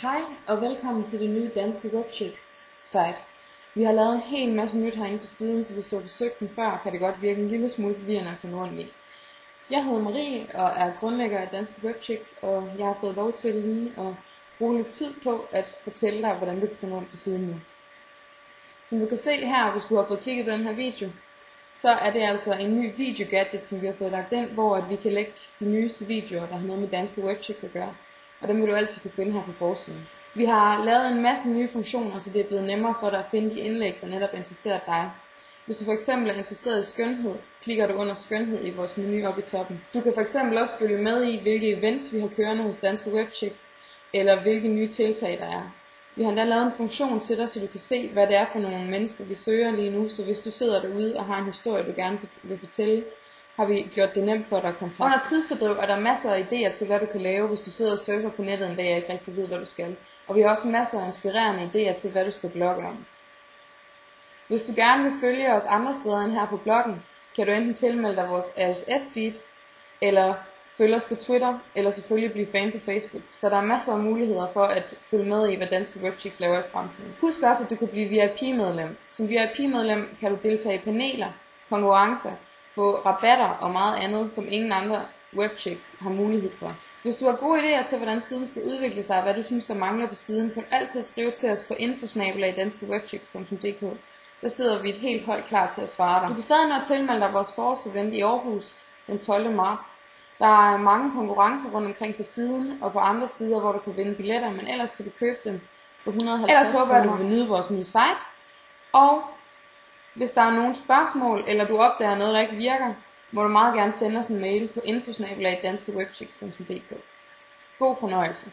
Hej og velkommen til det nye danske Webchicks site. Vi har lavet en hel masse nyt herinde på siden, så hvis du har besøgt den før, kan det godt virke en lille smule forvirrende at finde rundt i. Jeg hedder Marie og er grundlægger af Danske Webchicks, og jeg har fået lov til lige at bruge lidt tid på at fortælle dig, hvordan du kan finde rundt på siden nu. Som du kan se her, hvis du har fået kigget på den her video, så er det altså en ny video-gadget, som vi har fået lagt ind, hvor vi kan lægge de nyeste videoer, der har noget med Danske Webchicks at gøre. Og dem vil du altid kunne finde her på forsiden. Vi har lavet en masse nye funktioner, så det er blevet nemmere for dig at finde de indlæg, der netop interesserer dig. Hvis du for eksempel er interesseret i skønhed, klikker du under skønhed i vores menu oppe i toppen. Du kan for eksempel også følge med i, hvilke events vi har kørende hos Danske Webchicks, eller hvilke nye tiltag der er. Vi har endda lavet en funktion til dig, så du kan se, hvad det er for nogle mennesker, vi søger lige nu. Så hvis du sidder derude og har en historie, du gerne vil fortælle, har vi gjort det nemt for dig at kontakte. Under tidsfordriv er der masser af idéer til, hvad du kan lave, hvis du sidder og surfer på nettet en dag og ikke rigtig ved, hvad du skal. Og vi har også masser af inspirerende idéer til, hvad du skal blogge om. Hvis du gerne vil følge os andre steder end her på bloggen, kan du enten tilmelde dig vores RSS-feed, eller følge os på Twitter, eller selvfølgelig blive fan på Facebook. Så der er masser af muligheder for at følge med i, hvad Danske Webchicks laver i fremtiden. Husk også, at du kan blive VIP-medlem. Som VIP-medlem kan du deltage i paneler, konkurrencer, få rabatter og meget andet, som ingen andre Webchicks har mulighed for. Hvis du har gode idéer til, hvordan siden skal udvikle sig, og hvad du synes, der mangler på siden, kan du altid skrive til os på info@danskewebchicks.dk. Der sidder vi et helt hold klar til at svare dig. Du kan stadig nå at tilmelde dig vores forårsevent i Aarhus den 12. marts. Der er mange konkurrencer rundt omkring på siden og på andre sider, hvor du kan vinde billetter, men ellers kan du købe dem for 150 kr. Ellers håber jeg, at du vil nyde vores nye site. Og hvis der er nogle spørgsmål, eller du opdager noget, der ikke virker, må du meget gerne sende os en mail på info@danskewebchicks.dk. God fornøjelse.